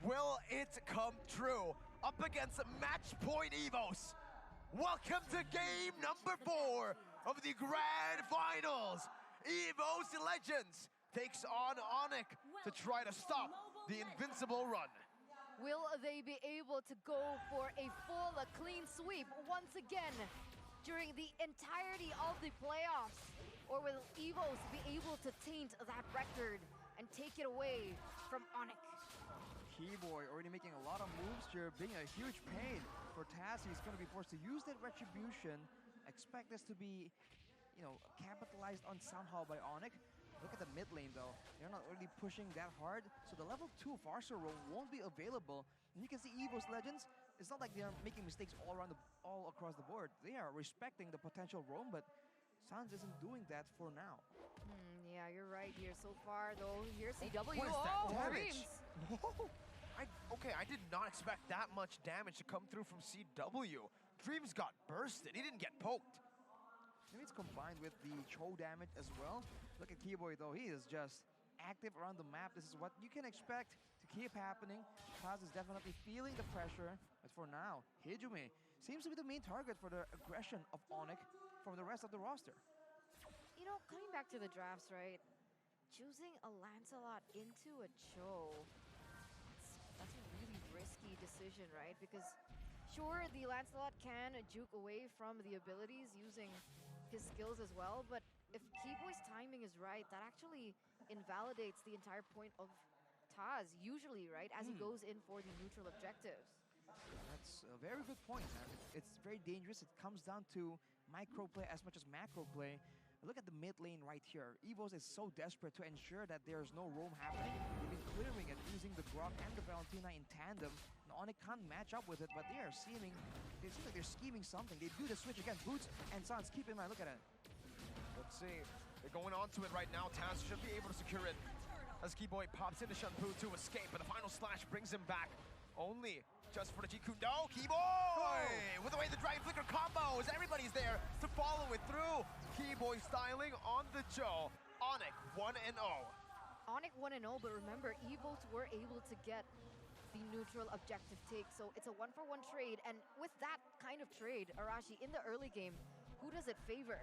Will it come true? Up against match point EVOS. Welcome to game number 4 of the Grand Finals. EVOS Legends takes on ONIC to try to stop the invincible run. Will they be able to go for a full clean sweep once again during the entirety of the playoffs? Or will EVOS be able to taint that record and take it away from ONIC? Keyboy already making a lot of moves here, being a huge pain for Taz. He's going to be forced to use that retribution. Expect this to be, capitalized on somehow by ONIC. Look at the mid lane though. They're not really pushing that hard, so the level 2 Farsa roam won't be available. And you can see EVOS Legends, it's not like they're making mistakes all across the board. They are respecting the potential roam, but Sans isn't doing that for now. Yeah, you're right here. So far though, here's CW. What is that damage? Dreams. Whoa. I did not expect that much damage to come through from CW. Dreams got bursted, he didn't get poked. Maybe it's combined with the Cho damage as well. Look at Keyboy though, he is just active around the map. This is what you can expect to keep happening. Kaz is definitely feeling the pressure, but for now, Hijumi seems to be the main target for the aggression of ONIC from the rest of the roster. Coming back to the drafts, right? Choosing a Lancelot into a Cho, that's a really risky decision, right? Because sure, the Lancelot can juke away from the abilities using his skills as well, but if Keyboy's timing is right, that actually invalidates the entire point of Taz, usually, right? As he goes in for the neutral objectives. That's a very good point. It's very dangerous. It comes down to micro play as much as macro play. Look at the mid lane right here. EVOS is so desperate to ensure that there's no roam happening. They've been clearing it using the Grok and the Valentina in tandem. And ONIC can't match up with it, but they seem like they're scheming something. They do the switch again. Boots and Sans, keep in mind, look at it. Let's see. They're going on to it right now. Taz should be able to secure it as Keyboy pops into Shanpu to escape, but the final slash brings him back. Only just for the Jiku. No, Keyboy! With the way the Dragon Flicker combos, everybody's there to follow it through. Keyboy styling on the Joe. ONIC 1-0. ONIC 1-0, but remember, EVOS were able to get the neutral objective take, so it's a 1-for-1 trade, and with that kind of trade, Arashi, in the early game, who does it favor?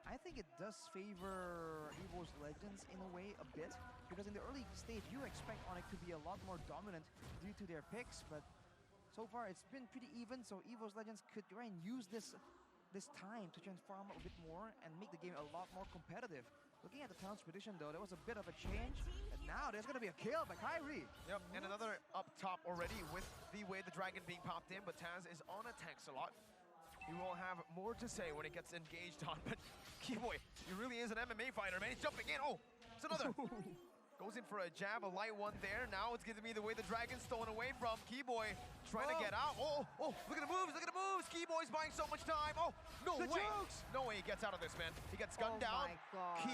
I think it does favor EVOS Legends in a way a bit, because in the early stage you expect ONIC to be a lot more dominant due to their picks, but so far it's been pretty even, so EVOS Legends could try and use this time to transform a bit more and make the game a lot more competitive. Looking at the town's prediction though, there was a bit of a change, and now there's gonna be a kill by kairi. Yep, and another up top already with the way the Dragon being popped in, but Taz is on attacks a lot. He will have more to say when it gets engaged on, but Keyboy, he really is an MMA fighter, man. He's jumping in. Oh, it's another. Goes in for a jab, a light one there. Now it's going to be the way the Dragon's stolen away from Keyboy, trying to get out. Oh, look at the moves, look at the moves. Keyboy's buying so much time. Oh, no way. No way he gets out of this, man. He gets gunned down. My God.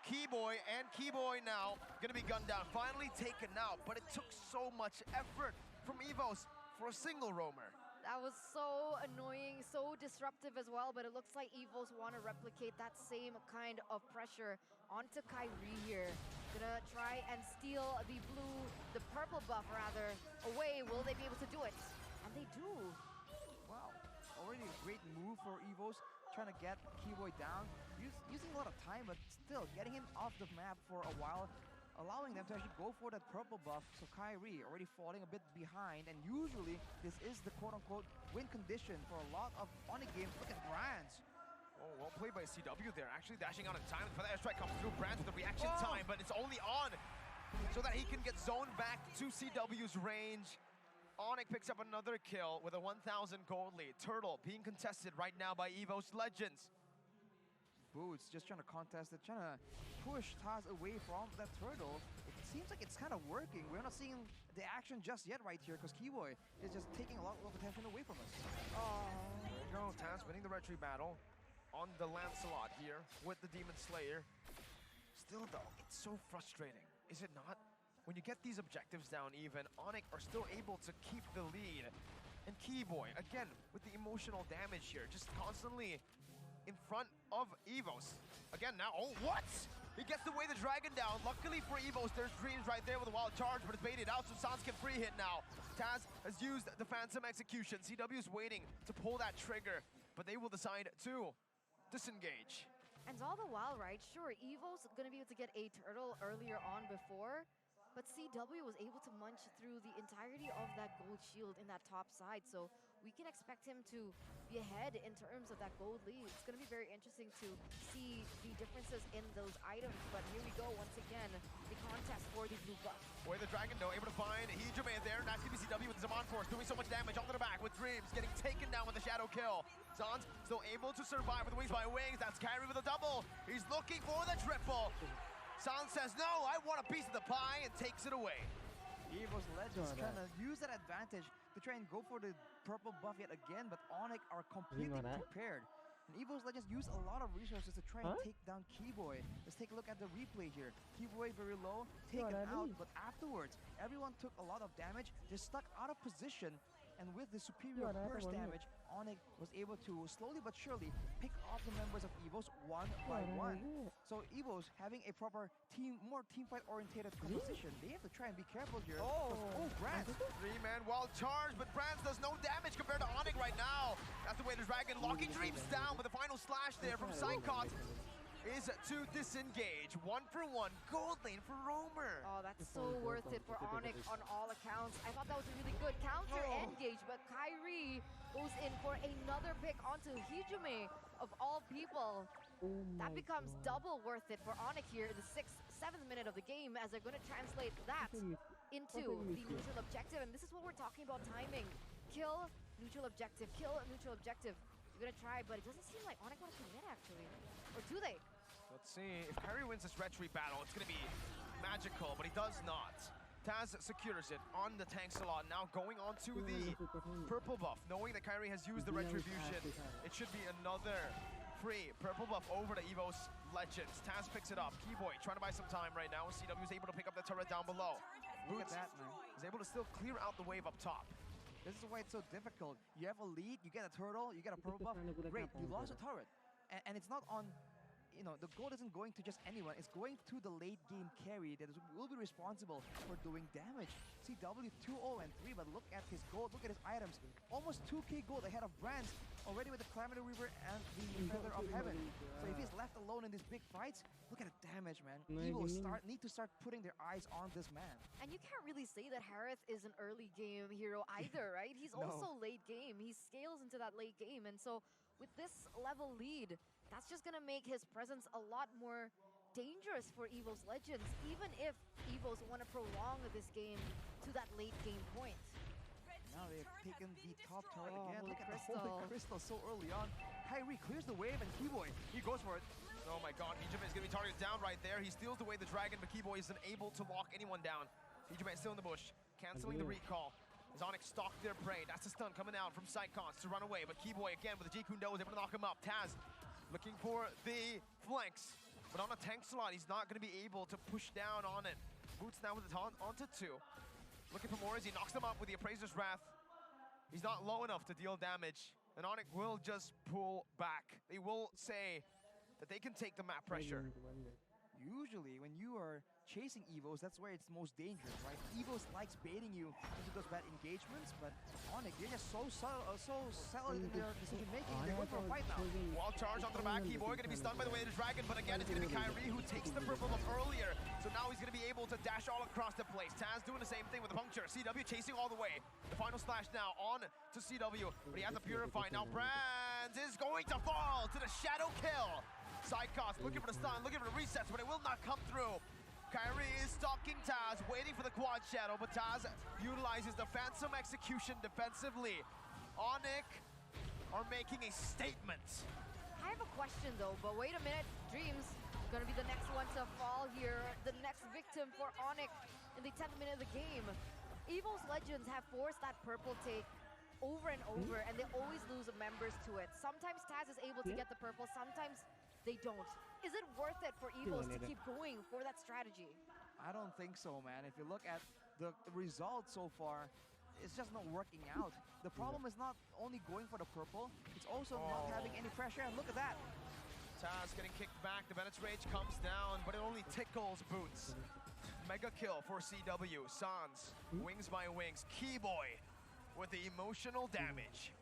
Keyboy, and Keyboy now going to be gunned down. Finally taken out, but it took so much effort from EVOS for a single roamer. That was so annoying, so disruptive as well, but it looks like EVOS want to replicate that same kind of pressure onto kairi here. Gonna try and steal the purple buff rather, away. Will they be able to do it? And they do. Wow, already a great move for EVOS, trying to get Keyboy down, using a lot of time, but still getting him off the map for a while, allowing them to actually go for that purple buff. So kairi already falling a bit behind, and usually this is the quote-unquote win condition for a lot of ONIC games. Look at Brands. Oh, well played by CW there, actually dashing out in time for that airstrike comes through. Brands with the reaction time, but it's only on so that he can get zoned back to CW's range. ONIC picks up another kill with a 1,000 gold lead. Turtle being contested right now by EVOS Legends. Boots just trying to contest it, trying to push Taz away from that turtle. It seems like it's kind of working. We're not seeing the action just yet right here because Keyboy is just taking a lot of attention away from us. Oh, there you go. Taz winning the retry battle on the Lancelot here with the Demon Slayer. Still though, it's so frustrating, is it not? When you get these objectives down even, ONIC are still able to keep the lead. And Keyboy, again, with the emotional damage here, just constantly in front of EVOS. Again now, oh, what? He gets the way the Dragon down. Luckily for EVOS, there's Dreams right there with a wild charge, but it's baited out, so Sans can free hit now. Taz has used the Phantom Execution. CW is waiting to pull that trigger, but they will decide to disengage. And all the while, right, sure, EVO's gonna be able to get a turtle earlier on before, but CW was able to munch through the entirety of that gold shield in that top side, so we can expect him to be ahead in terms of that gold lead. It's gonna be very interesting to see the differences in those items, but here we go once again, the contest for the blue buff. Boy, the Dragon, though, able to find Hijime there. Nice CW with the Zaman Force, doing so much damage onto the back with Dreams, getting taken down with the Shadow Kill. Zan's still able to survive with Wings by Wings. That's kairi with a double. He's looking for the triple. Zan says, no, I want a piece of the pie, and takes it away. EVOS Legends trying to use that advantage to try and go for the purple buff yet again, but ONIC are completely prepared. And EVOS Legends use a lot of resources to try and take down Keyboy. Let's take a look at the replay here. Keyboy very low, taken out, but afterwards, everyone took a lot of damage. They're stuck out of position, and with the superior burst damage, ONIC was able to slowly but surely pick off the members of EVOS one by one. So EVOS having a proper more team fight oriented composition. They have to try and be careful here. Oh, Brands. 3-man wild charge, but Brands does no damage compared to ONIC right now. That's the way the Dragon locking Dreams down with the final slash there from Psychot is to disengage. 1-for-1 gold lane for Roamer. Oh, that's so worth it for ONIC on all accounts. I thought that was a really good counter engage, but kairi goes in for another pick onto Hijime of all people. That becomes double worth it for ONIC here in the 7th minute of the game, as they're going to translate that into the neutral objective. And this is what we're talking about timing. Kill, neutral objective, kill, neutral objective. You're going to try, but it doesn't seem like ONIC want to commit, actually. Or do they? Let's see. If kairi wins this retreat battle, it's going to be magical, but he does not. Taz secures it on the tank slot, now going on to the purple buff. Knowing that kairi has used the retribution, it should be another free purple buff over to EVOS Legends. Taz picks it up. Keyboy trying to buy some time right now. CW is able to pick up the turret down below. Look at that, man. Is able to still clear out the wave up top. This is why it's so difficult. You have a lead, you get a turtle, you get a purple buff. Great, you lost a turret. And it's not on, you know, the gold isn't going to just anyone. It's going to the late game carry that will be responsible for doing damage. CW 2-0 and 3, but look at his gold, look at his items. Almost 2k gold ahead of Brands, already with the Calamity Reaver and the Feather of Heaven. So if he's left alone in these big fights, look at the damage, man. EVOS need to start putting their eyes on this man. And you can't really say that Harith is an early game hero either, right? He's also late game. He scales into that late game. And so with this level lead, that's just gonna make his presence a lot more dangerous for EVOS Legends, even if EVOS want to prolong this game to that late game point. Now they've taken the top turret again. Look at the Holy Crystal so early on. kairi clears the wave, and Keyboy, he goes for it. Oh my god, Hijime is gonna be targeted down right there. He steals away the Dragon, but Keyboy isn't able to lock anyone down. Hijime is still in the bush, canceling the recall. As ONIC stalk their prey. That's the stun coming out from Psychons to run away, but Keyboy again with the G Kundo is able to knock him up. Taz looking for the flanks, but on a tank slot, he's not going to be able to push down on it. Boots now with the taunt onto 2. Looking for more as he knocks them up with the Appraiser's Wrath. He's not low enough to deal damage, and ONIC will just pull back. They will say that they can take the map pressure. Usually, when you are chasing EVOS, that's where it's most dangerous, right? EVOS likes baiting you into those bad engagements, but ONIC, they're just so solid in their decision-making. They're going for a fight now. Wild charge onto the back. Keyboy going to be stunned by the way of the Dragon, but again, it's going to be kairi who takes the purple buff earlier. So now he's going to be able to dash all across the place. Taz doing the same thing with the puncture. CW chasing all the way. The final slash now on to CW, but he has to purify. Now Brands is going to fall to the Shadow Kill. Psychos looking for the stun, looking for the resets, but it will not come through. kairi is stalking Taz, waiting for the quad shadow, but Taz utilizes the Phantom Execution defensively. ONIC are making a statement. I have a question though, but wait a minute. Dreams gonna be the next one to fall here. The next victim for ONIC in the 10th minute of the game. EVOS Legends have forced that purple take over and over, and they always lose members to it. Sometimes Taz is able to get the purple, sometimes they don't. Is it worth it for EVOS to keep going for that strategy? I don't think so, man. If you look at the results so far, it's just not working out. The problem is not only going for the purple, it's also not having any pressure. And look at that. Taz getting kicked back. The Bennett's Rage comes down, but it only tickles Boots. Mega kill for CW. Sans, wings by wings. Keyboy with the emotional damage.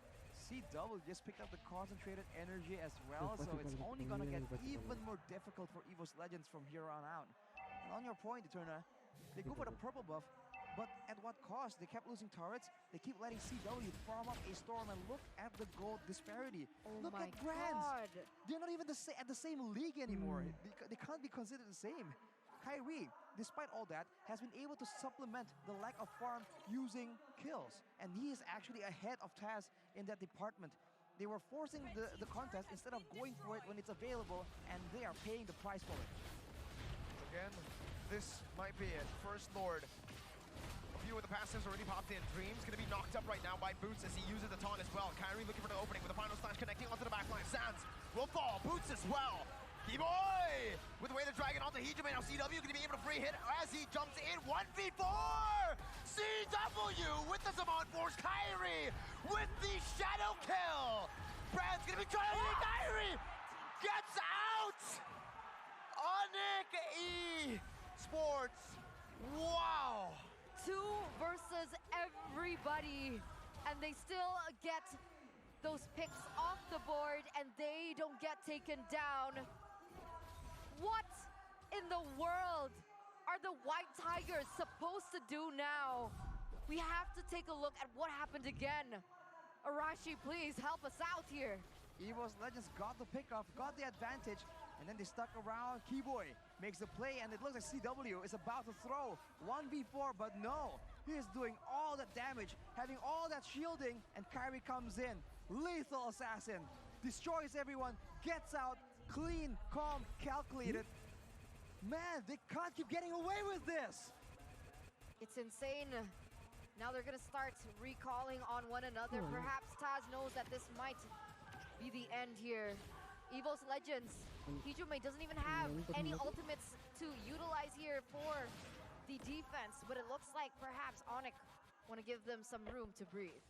CW just picked up the concentrated energy as well, so it's only gonna get even more difficult for EVOS Legends from here on out. And on your point, Eterna, they go for the purple buff, but at what cost? They kept losing turrets, they keep letting CW farm up a storm, and look at the gold disparity. Oh Look my at Brands! God. They're not even at the same league anymore. They can't be considered the same. Kairi, despite all that, has been able to supplement the lack of farm using kills. And he is actually ahead of Taz in that department. They were forcing the contest instead of going for it when it's available, and they are paying the price for it. Again, this might be it. First Lord. A few of the passives already popped in. Dream's gonna be knocked up right now by Boots as he uses the taunt as well. Kairi looking for the opening with the final slash connecting onto the backline. Sans will fall. Boots as well. Keyboy! With the way the dragon onto Hijime, now CW gonna be able to free hit as he jumps in. 1v4! CW with the Zaman Force. Kairi with the shadow kill! Brad's gonna be trying to hit Kairi! Gets out! ONIC Esports! Wow! 2 versus everybody, and they still get those picks off the board, and they don't get taken down. What in the world are the White Tigers supposed to do now? We have to take a look at what happened again. Arashi, please help us out here. EVOS Legends got the pickoff, got the advantage, and then they stuck around. Keyboy makes the play, and it looks like CW is about to throw 1v4, but no. He is doing all that damage, having all that shielding, and Kairi comes in. Lethal assassin, destroys everyone, gets out, clean, calm, calculated. Man, they can't keep getting away with this. It's insane. Now they're gonna start recalling on one another. Perhaps Taz knows that this might be the end here. EVOS Legends, Hijime doesn't even have any ultimates to utilize here for the defense, but it looks like perhaps ONIC want to give them some room to breathe.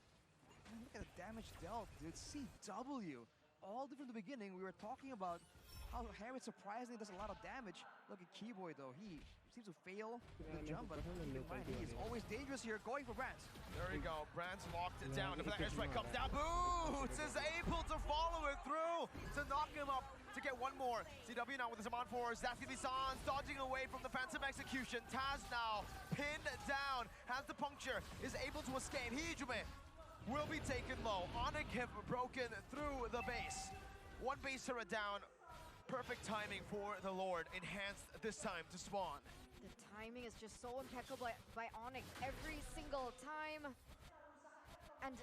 Look at the damage dealt, dude. CW, all from the beginning, we were talking about how Harriet surprisingly does a lot of damage. Look at Keyboy though, he seems to fail the jump, but keep in mind, he is always dangerous here, going for Brands. There you go, Brands locked it down. If that airstrike comes down, Boots is able to follow it through to knock him up to get one more. CW now with the Zaman Force. That's gonna be Sans dodging away from the Phantom Execution. Taz now pinned down, has the puncture, is able to escape. Hijime will be taken low. ONIC have broken through the base. One base turret down. Perfect timing for the Lord. Enhanced this time to spawn. The timing is just so impeccable by ONIC every single time. And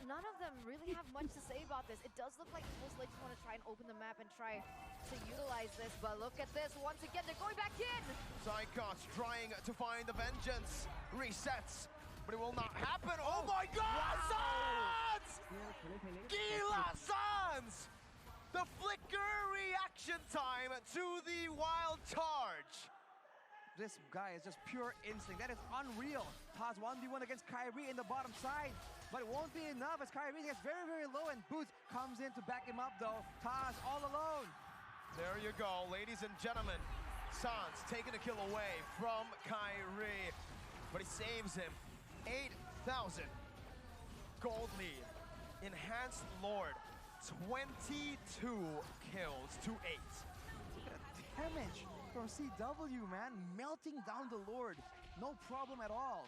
none of them really have much to say about this. It does look like most Legends want to try and open the map and try to utilize this, but look at this. Once again, they're going back in. Zykots trying to find the vengeance. Resets, but it will not happen. Oh my God, Sans! Gila Sans! The flicker reaction time to the wild charge. This guy is just pure instinct. That is unreal. Taz 1v1 against Kairi in the bottom side, but it won't be enough as Kairi gets very, very low, and Boots comes in to back him up though. Taz all alone. There you go, ladies and gentlemen. Sans taking a kill away from Kairi, but he saves him. 8,000 gold lead. Enhanced Lord. 22 kills to 8. Look at the damage from CW, man. Melting down the Lord. No problem at all.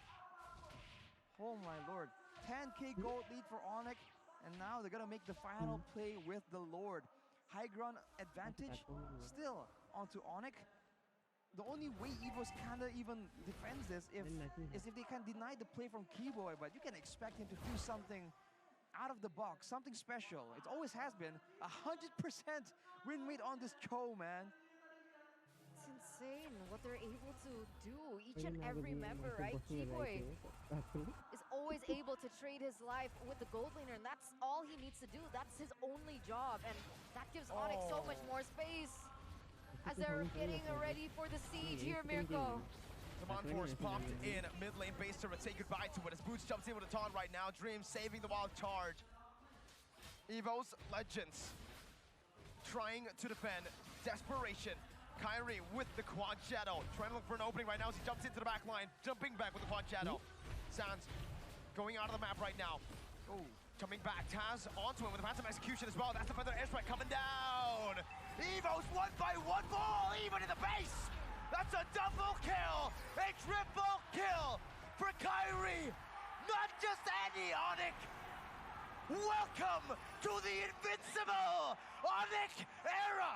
Oh my Lord. 10k gold lead for ONIC. And now they're gonna make the final play with the Lord. High ground advantage still onto ONIC. The only way EVOS kinda even defends this is if they can deny the play from Keyboy, but you can expect him to do something out of the box, something special. It always has been 100% win rate on this show, man. It's insane what they're able to do. Each and every member, right? Keyboy is always able to trade his life with the gold laner, and that's all he needs to do. That's his only job, and that gives ONIC so much more space as they're getting ready for the siege here, Mirko. Zaman Force popped in mid lane base turret. Say goodbye to it as Boots jumps in with a taunt right now. Dream saving the wild charge. EVOS Legends trying to defend. Desperation. Kairi with the quad shadow, trying to look for an opening right now as he jumps into the back line, jumping back with the quad shadow. Sands going out of the map right now. Oh, Coming back, Taz onto him with a phantom execution as well. That's the feather airstrike coming down. EVOS 1 by 1 ball, even in the base. That's a double kill, a triple kill for Kairi. Not just any ONIC. Welcome to the invincible ONIC era.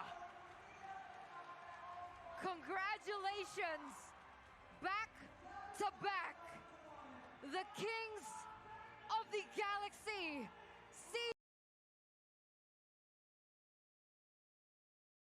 Congratulations, back to back, the kings of the galaxy